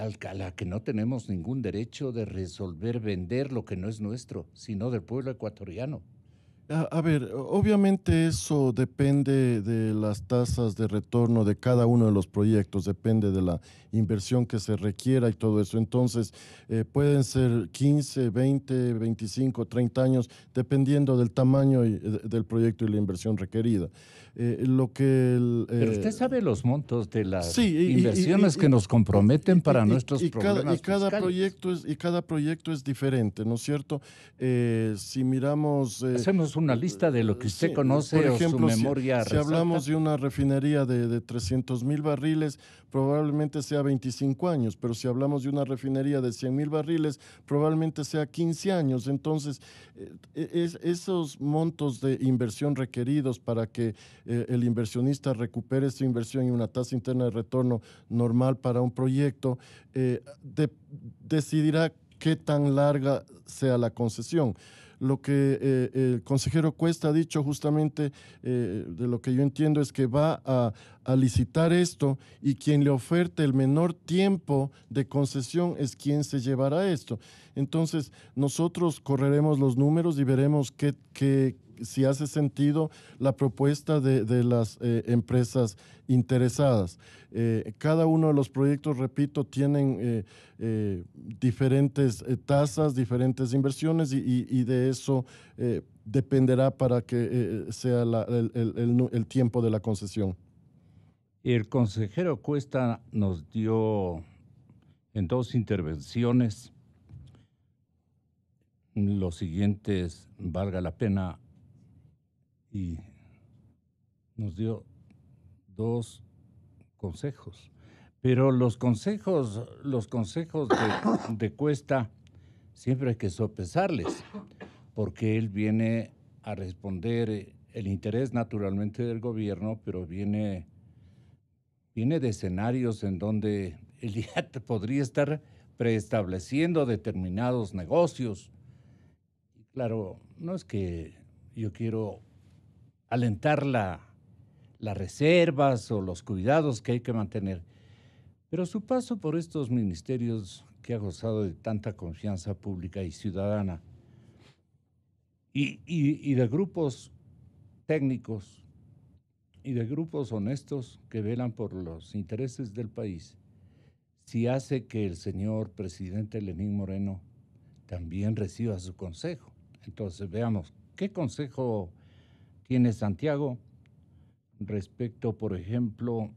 a la que no tenemos ningún derecho de resolver, vender lo que no es nuestro, sino del pueblo ecuatoriano? A ver, obviamente eso depende de las tasas de retorno de cada uno de los proyectos, depende de la inversión que se requiera y todo eso. Entonces, pueden ser 15, 20, 25, 30 años, dependiendo del tamaño del proyecto y la inversión requerida. Pero usted sabe los montos de las inversiones que nos comprometen para nuestros problemas fiscales. Cada proyecto es diferente, ¿no es cierto? Si miramos... Hacemos una lista de lo que usted conoce, por ejemplo, o su memoria si hablamos de una refinería de 300,000 barriles, probablemente sea 25 años, pero si hablamos de una refinería de 100,000 barriles, probablemente sea 15 años. Entonces, esos montos de inversión requeridos para que el inversionista recupere su inversión y una tasa interna de retorno normal para un proyecto, decidirá qué tan larga sea la concesión. Lo que el consejero Cuesta ha dicho justamente, de lo que yo entiendo, es que va a licitar esto y quien le oferte el menor tiempo de concesión es quien se llevará esto. Entonces, nosotros correremos los números y veremos si hace sentido la propuesta de las empresas interesadas. Cada uno de los proyectos, repito, tienen diferentes tasas, diferentes inversiones y de eso dependerá para que sea el tiempo de la concesión. El consejero Cuesta nos dio en 2 intervenciones los siguientes, valga la pena, y nos dio 2 consejos. Pero los consejos de Cuesta siempre hay que sopesarles, porque él viene a responder el interés naturalmente del gobierno, pero viene de escenarios en donde él ya podría estar preestableciendo determinados negocios. Y claro, no es que yo quiero alentar las reservas o los cuidados que hay que mantener, pero su paso por estos ministerios que ha gozado de tanta confianza pública y ciudadana y de grupos técnicos y de grupos honestos que velan por los intereses del país, si hace que el señor presidente Lenín Moreno también reciba su consejo. Entonces veamos, ¿qué consejo tiene Santiago respecto, por ejemplo,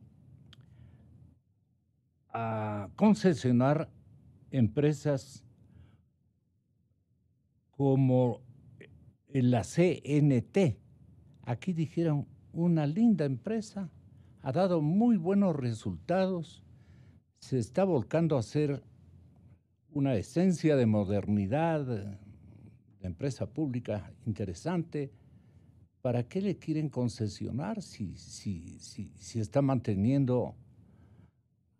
a concesionar empresas como la CNT? Aquí dijeron, una linda empresa, ha dado muy buenos resultados, se está volcando a hacer una esencia de modernidad, de empresa pública interesante. ¿Para qué le quieren concesionar si está manteniendo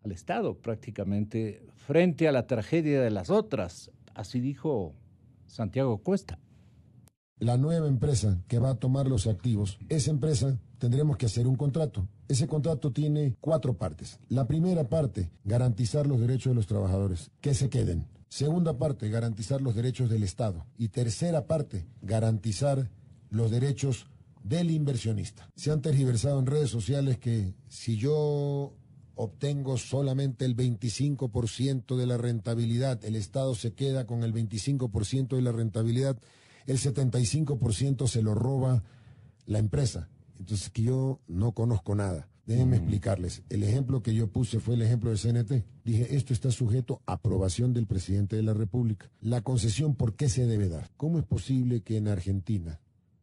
al Estado prácticamente frente a la tragedia de las otras? Así dijo Santiago Cuesta. La nueva empresa que va a tomar los activos, esa empresa tendremos que hacer un contrato. Ese contrato tiene 4 partes. La primera parte, garantizar los derechos de los trabajadores, que se queden. Segunda parte, garantizar los derechos del Estado. Y tercera parte, garantizar los derechos del inversionista. Se han tergiversado en redes sociales que si yo obtengo solamente el 25% de la rentabilidad, el Estado se queda con el 25% de la rentabilidad, el 75% se lo roba la empresa. Entonces, que yo no conozco nada. Déjenme explicarles. El ejemplo que yo puse fue el ejemplo de CNT. Dije, esto está sujeto a aprobación del presidente de la República. La concesión, ¿por qué se debe dar? ¿Cómo es posible que en Argentina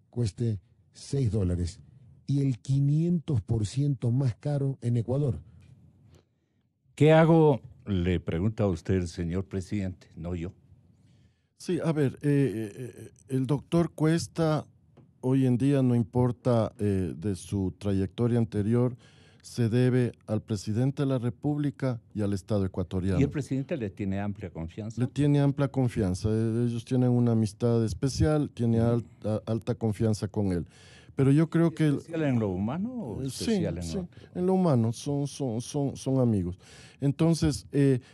cueste $6 y el 500% más caro en Ecuador? ¿Qué hago? Le pregunta a usted el señor presidente, no yo. Sí, a ver, el doctor Cuesta hoy en día, no importa de su trayectoria anterior, se debe al presidente de la República y al Estado ecuatoriano. ¿Y el presidente le tiene amplia confianza? Le tiene amplia confianza. Ellos tienen una amistad especial, tiene alta confianza con él. Pero yo creo que... ¿Especial en lo humano o especial en lo humano? Son amigos. Entonces,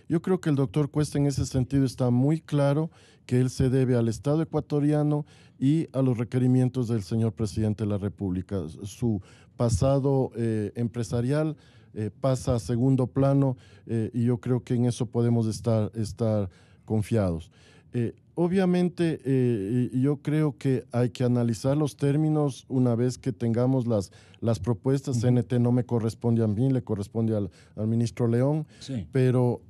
yo creo que el doctor Cuesta en ese sentido está muy claro que él se debe al Estado ecuatoriano y a los requerimientos del señor presidente de la República. Su pasado empresarial pasa a segundo plano y yo creo que en eso podemos estar confiados. Obviamente, yo creo que hay que analizar los términos una vez que tengamos las propuestas. CNT no me corresponde a mí, le corresponde al ministro León, sí, pero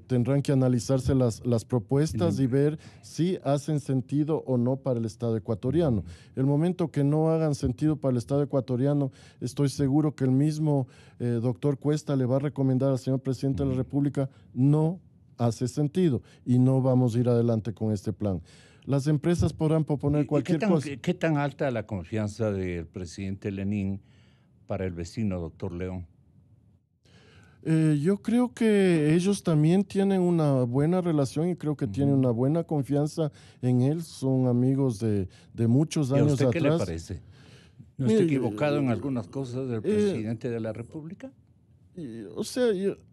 tendrán que analizarse las propuestas y ver si hacen sentido o no para el Estado ecuatoriano. El momento que no hagan sentido para el Estado ecuatoriano, estoy seguro que el mismo doctor Cuesta le va a recomendar al señor presidente de la República no hace sentido y no vamos a ir adelante con este plan. Las empresas podrán proponer cualquier cosa. ¿Qué tan alta la confianza del presidente Lenín para el vecino doctor León? Yo creo que ellos también tienen una buena relación y creo que tienen una buena confianza en él. Son amigos de muchos años atrás. ¿Y a usted qué le parece? ¿No está equivocado en algunas cosas del presidente de la República? O sea,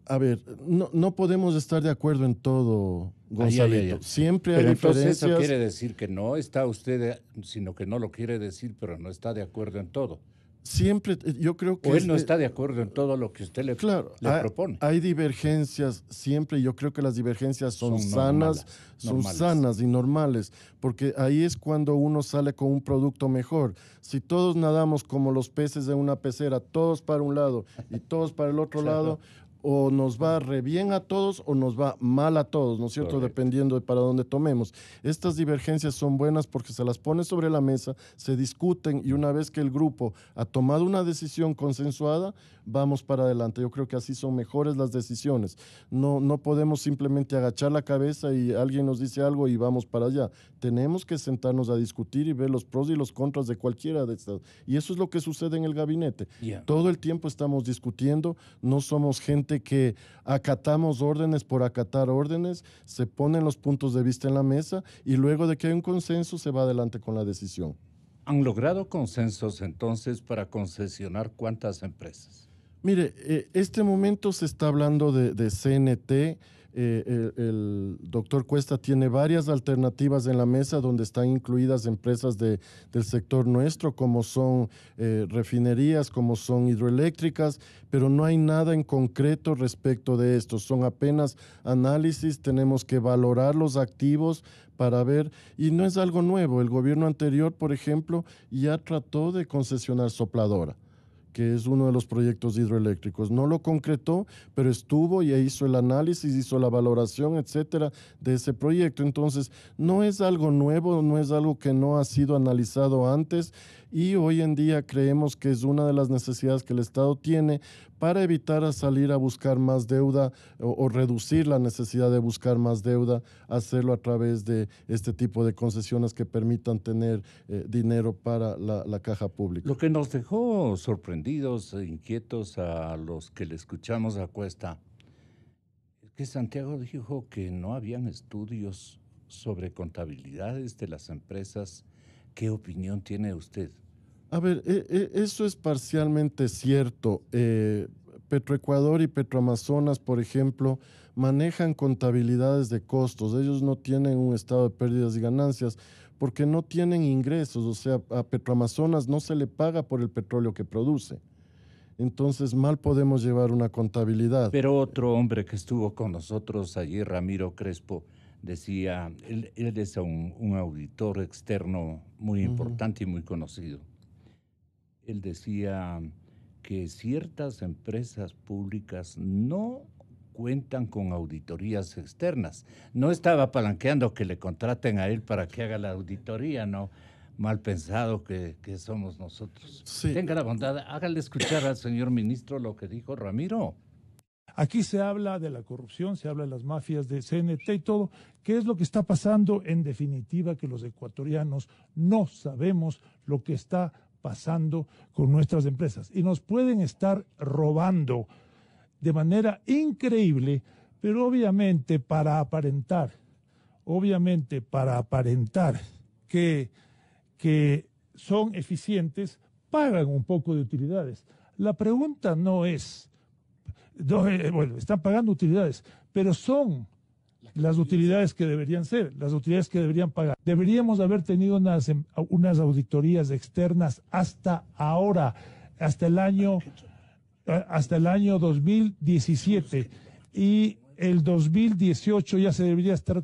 a ver, no podemos estar de acuerdo en todo, Gonzalito. Siempre hay diferencias. Pero entonces eso quiere decir que no está usted, sino que no lo quiere decir, pero no está de acuerdo en todo. Siempre, yo creo que... O él no está de acuerdo en todo lo que usted le propone. Hay divergencias siempre, y yo creo que las divergencias son sanas, sanas y normales, porque ahí es cuando uno sale con un producto mejor. Si todos nadamos como los peces de una pecera, todos para un lado y todos para el otro lado, o nos va re bien a todos o nos va mal a todos, ¿no es cierto? Correcto. Dependiendo de para dónde tomemos. Estas divergencias son buenas porque se las pone sobre la mesa, se discuten y una vez que el grupo ha tomado una decisión consensuada, vamos para adelante. Yo creo que así son mejores las decisiones. No podemos simplemente agachar la cabeza y alguien nos dice algo y vamos para allá. Tenemos que sentarnos a discutir y ver los pros y los contras de cualquiera de estas. Y eso es lo que sucede en el gabinete. Todo el tiempo estamos discutiendo, no somos gente que acatamos órdenes por acatar órdenes, se ponen los puntos de vista en la mesa y luego de que hay un consenso se va adelante con la decisión. ¿Han logrado consensos entonces para concesionar cuántas empresas? Mire, este momento se está hablando de CNT. El doctor Cuesta tiene varias alternativas en la mesa donde están incluidas empresas del sector nuestro, como son refinerías, como son hidroeléctricas, pero no hay nada en concreto respecto de esto. Son apenas análisis, tenemos que valorar los activos para ver, y no es algo nuevo. El gobierno anterior, por ejemplo, ya trató de concesionar Sopladora, que es uno de los proyectos hidroeléctricos. No lo concretó, pero estuvo y hizo el análisis, hizo la valoración, etcétera, de ese proyecto. Entonces, no es algo nuevo, no es algo que no ha sido analizado antes y hoy en día creemos que es una de las necesidades que el Estado tiene para evitar salir a buscar más deuda o reducir la necesidad de buscar más deuda, hacerlo a través de este tipo de concesiones que permitan tener dinero para la caja pública. Lo que nos dejó sorprendidos e inquietos a los que le escuchamos a Cuesta es que Santiago dijo que no habían estudios sobre contabilidades de las empresas. ¿Qué opinión tiene usted? A ver, eso es parcialmente cierto. Petroecuador y Petroamazonas, por ejemplo, manejan contabilidades de costos. Ellos no tienen un estado de pérdidas y ganancias porque no tienen ingresos. O sea, a Petroamazonas no se le paga por el petróleo que produce. Entonces, mal podemos llevar una contabilidad. Pero otro hombre que estuvo con nosotros ayer, Ramiro Crespo, decía, él es un auditor externo muy importante y muy conocido. Él decía que ciertas empresas públicas no cuentan con auditorías externas. No estaba palanqueando que le contraten a él para que haga la auditoría, no. Mal pensado que somos nosotros. Sí. Tenga la bondad, hágale escuchar al señor ministro lo que dijo Ramiro. Aquí se habla de la corrupción, se habla de las mafias de CNT y todo. ¿Qué es lo que está pasando? En definitiva, que los ecuatorianos no sabemos lo que está pasando con nuestras empresas. Y nos pueden estar robando de manera increíble, pero obviamente para aparentar que son eficientes, pagan un poco de utilidades. La pregunta no es, bueno, están pagando utilidades, pero son las utilidades que deberían ser, las utilidades que deberían pagar. Deberíamos haber tenido unas auditorías externas hasta ahora, hasta el año 2017, y el 2018 ya se debería estar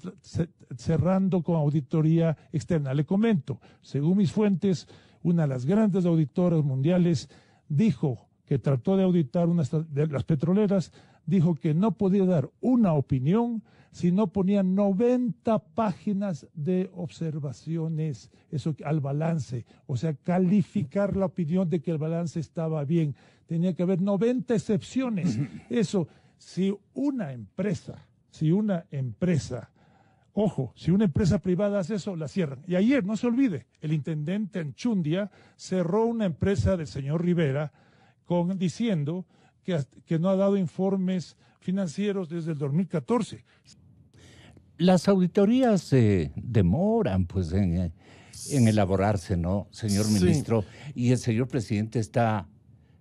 cerrando con auditoría externa. Le comento, según mis fuentes, una de las grandes auditoras mundiales dijo que trató de auditar una de las petroleras, dijo que no podía dar una opinión si no ponía 90 páginas de observaciones al balance, o sea, calificar la opinión de que el balance estaba bien. Tenía que haber 90 excepciones. Eso, si una empresa, privada hace eso, la cierran. Y ayer, no se olvide, el intendente Anchundia cerró una empresa del señor Rivera diciendo que no ha dado informes financieros desde el 2014. Las auditorías se demoran pues en elaborarse, ¿no, señor ministro? Y el señor presidente está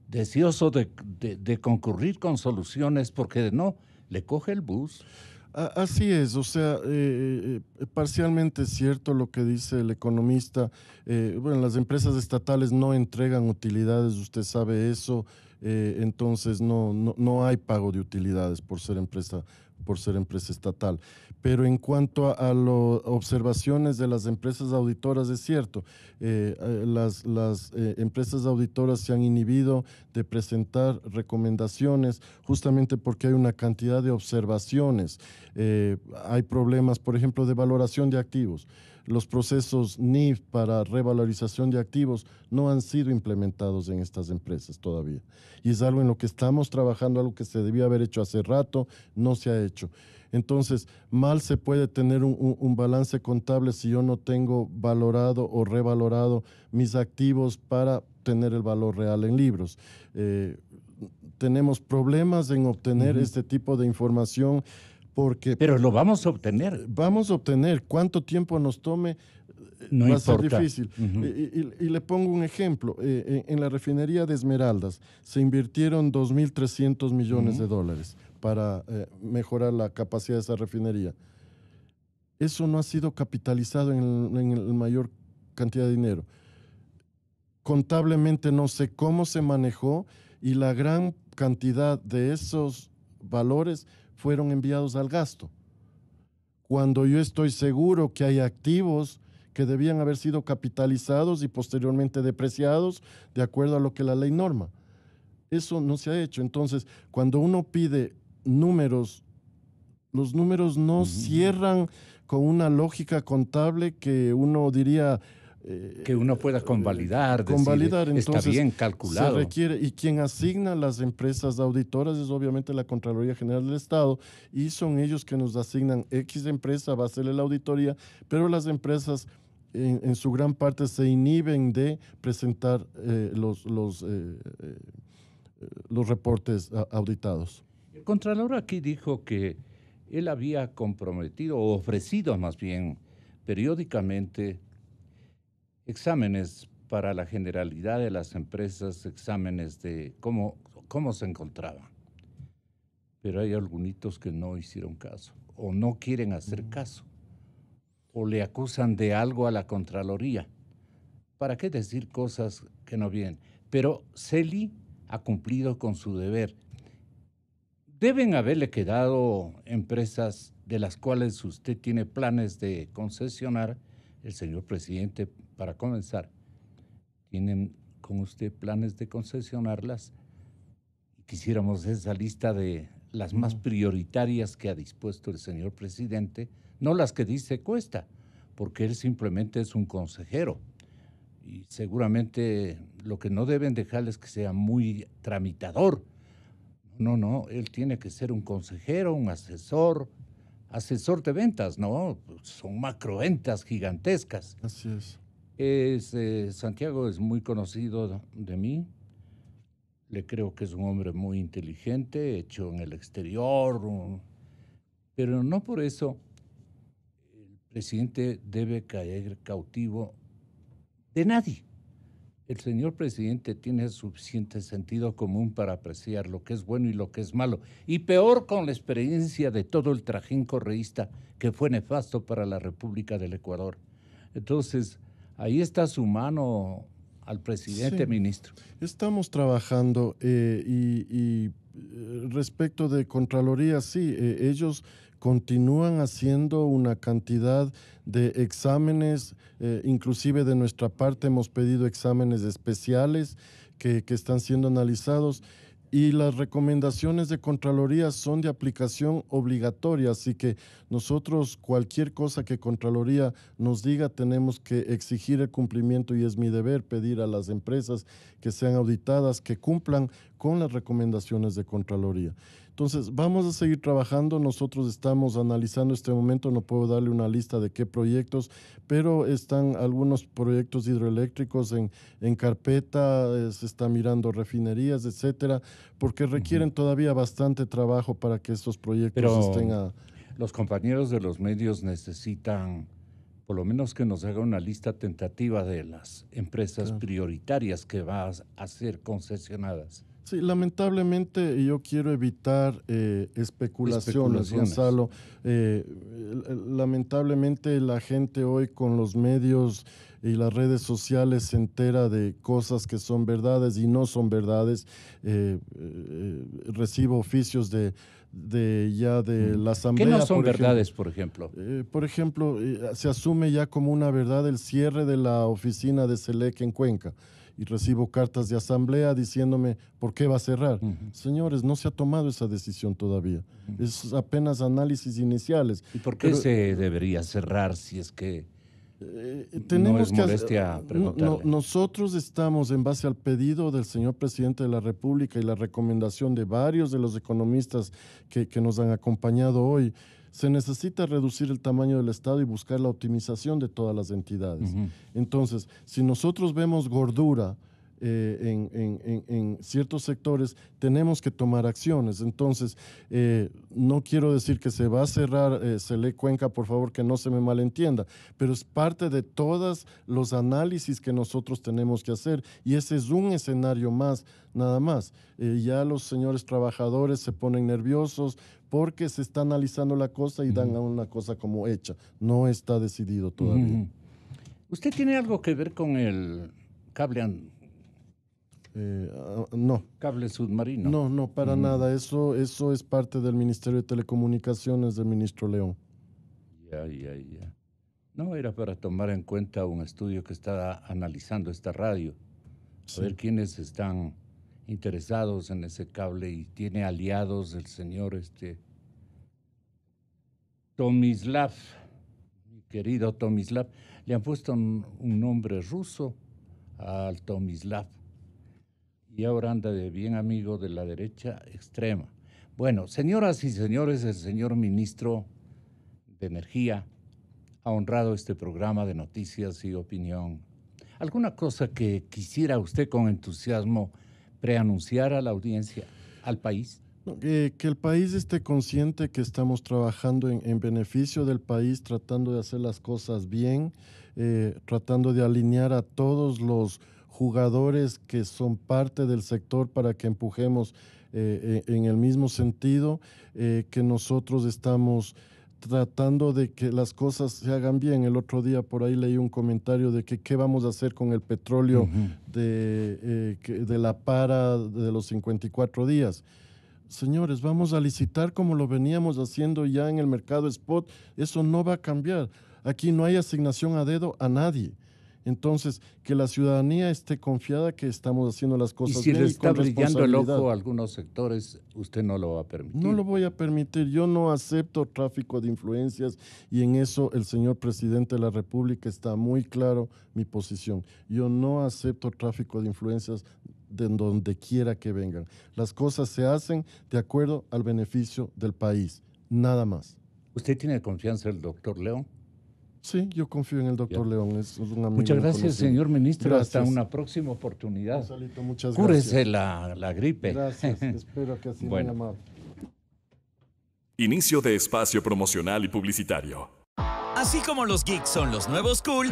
deseoso de concurrir con soluciones porque no, le coge el bus. Así es, o sea, parcialmente es cierto lo que dice el economista. Bueno, las empresas estatales no entregan utilidades, usted sabe eso, entonces no hay pago de utilidades por ser empresa estatal. Pero en cuanto a las observaciones de las empresas auditoras, es cierto, las empresas auditoras se han inhibido de presentar recomendaciones justamente porque hay una cantidad de observaciones. Hay problemas, por ejemplo, de valoración de activos. Los procesos NIF para revalorización de activos no han sido implementados en estas empresas todavía. Y es algo en lo que estamos trabajando, algo que se debía haber hecho hace rato, no se ha hecho. Entonces, mal se puede tener un balance contable si yo no tengo valorado o revalorado mis activos para tener el valor real en libros. Tenemos problemas en obtener este tipo de información. Pero lo vamos a obtener. Vamos a obtener. ¿Cuánto tiempo nos tome? No va importa. A ser difícil. Y le pongo un ejemplo. En la refinería de Esmeraldas se invirtieron 2.300 millones de dólares para mejorar la capacidad de esa refinería. Eso no ha sido capitalizado en el mayor cantidad de dinero. Contablemente no sé cómo se manejó y la gran cantidad de esos valores fueron enviados al gasto, cuando yo estoy seguro que hay activos que debían haber sido capitalizados y posteriormente depreciados de acuerdo a lo que la ley norma. Eso no se ha hecho. Entonces, cuando uno pide números, los números no cierran con una lógica contable que uno diría... que uno pueda convalidar, entonces, está bien calculado. Se requiere, y quien asigna las empresas auditoras es obviamente la Contraloría General del Estado, y son ellos que nos asignan X empresa, va a hacerle la auditoría, pero las empresas en su gran parte se inhiben de presentar los reportes auditados. El Contralor aquí dijo que él había comprometido, o ofrecido más bien, periódicamente exámenes para la generalidad de las empresas, exámenes de cómo se encontraban. Pero hay algunos que no hicieron caso, o no quieren hacer caso, o le acusan de algo a la Contraloría. ¿Para qué decir cosas que no vienen? Pero CELI ha cumplido con su deber. Deben haberle quedado empresas de las cuales usted tiene planes de concesionar. El señor presidente, para comenzar, ¿tienen con usted planes de concesionarlas? Quisiéramos esa lista de las más prioritarias que ha dispuesto el señor presidente, no las que dice Cuesta, porque él simplemente es un consejero. Y seguramente lo que no deben dejarles es que sea muy tramitador. No, él tiene que ser un consejero, un asesor de ventas, ¿no? Son macroventas gigantescas. Así es. Santiago es muy conocido de mí. Le creo que es un hombre muy inteligente, hecho en el exterior, pero no por eso el presidente debe caer cautivo de nadie. El señor presidente tiene suficiente sentido común para apreciar lo que es bueno y lo que es malo, y peor con la experiencia de todo el trajín correísta que fue nefasto para la República del Ecuador. Entonces, ahí está su mano al presidente, sí, ministro. Estamos trabajando y respecto de Contraloría, sí, ellos continúan haciendo una cantidad de exámenes, inclusive de nuestra parte hemos pedido exámenes especiales que están siendo analizados, y las recomendaciones de Contraloría son de aplicación obligatoria, así que nosotros cualquier cosa que Contraloría nos diga tenemos que exigir el cumplimiento, y es mi deber pedir a las empresas que sean auditadas que cumplan con las recomendaciones de Contraloría. Entonces, vamos a seguir trabajando. Nosotros estamos analizando este momento, no puedo darle una lista de qué proyectos, pero están algunos proyectos hidroeléctricos en carpeta, se está mirando refinerías, etcétera, porque requieren todavía bastante trabajo para que estos proyectos estén a... Los compañeros de los medios necesitan, por lo menos, que nos haga una lista tentativa de las empresas prioritarias que van a ser concesionadas. Sí, lamentablemente yo quiero evitar especulaciones, Gonzalo. Lamentablemente la gente hoy con los medios y las redes sociales se entera de cosas que son verdades y no son verdades. Recibo oficios de la Asamblea. ¿Qué no son verdades, por ejemplo? Por ejemplo, se asume ya como una verdad el cierre de la oficina de SELEC en Cuenca. Y recibo cartas de asamblea diciéndome por qué va a cerrar. Señores, no se ha tomado esa decisión todavía. Es apenas análisis iniciales. ¿Y por qué se debería cerrar si es que no es molestia preguntarle? Nosotros estamos, en base al pedido del señor presidente de la República y la recomendación de varios de los economistas que nos han acompañado hoy, se necesita reducir el tamaño del Estado y buscar la optimización de todas las entidades. Entonces, si nosotros vemos gordura en ciertos sectores, tenemos que tomar acciones. Entonces, no quiero decir que se va a cerrar SELEC Cuenca, por favor, que no se me malentienda, pero es parte de todos los análisis que nosotros tenemos que hacer, y ese es un escenario más, nada más. Ya los señores trabajadores se ponen nerviosos porque se está analizando la cosa y dan a una cosa como hecha. No está decidido todavía. ¿Usted tiene algo que ver con el cable? No. ¿Cable submarino? No, para nada. Eso es parte del Ministerio de Telecomunicaciones del ministro León. Ya. No, era para tomar en cuenta un estudio que está analizando esta radio. A ver quiénes están interesados en ese cable, y tiene aliados el señor Tomislav, mi querido Tomislav. Le han puesto un nombre ruso al Tomislav, y ahora anda de bien amigo de la derecha extrema. Bueno, señoras y señores, el señor ministro de Energía ha honrado este programa de noticias y opinión. ¿Alguna cosa que quisiera usted con entusiasmo preanunciar a la audiencia, al país? Que el país esté consciente que estamos trabajando en beneficio del país, tratando de hacer las cosas bien, tratando de alinear a todos los jugadores que son parte del sector para que empujemos en el mismo sentido, que nosotros estamos tratando de que las cosas se hagan bien. El otro día por ahí leí un comentario de que qué vamos a hacer con el petróleo de la para de los 54 días. Señores, vamos a licitar como lo veníamos haciendo ya en el mercado spot. Eso no va a cambiar. Aquí no hay asignación a dedo a nadie. Entonces, que la ciudadanía esté confiada que estamos haciendo las cosas bien. Y si le está brillando el ojo a algunos sectores, usted no lo va a permitir. No lo voy a permitir. Yo no acepto tráfico de influencias, y en eso el señor presidente de la República está muy claro mi posición. Yo no acepto tráfico de influencias de donde quiera que vengan. Las cosas se hacen de acuerdo al beneficio del país, nada más. ¿Usted tiene confianza en el doctor León? Sí, yo confío en el doctor León, es un amigo. Muchas gracias, conocido. señor ministro. Gracias. Hasta una próxima oportunidad. Gonzalito, muchas Cúrese gracias. la gripe. Gracias, espero que así Bueno. muy amable. Inicio de espacio promocional y publicitario. Así como los geeks son los nuevos cool,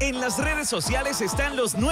en las redes sociales están los nuevos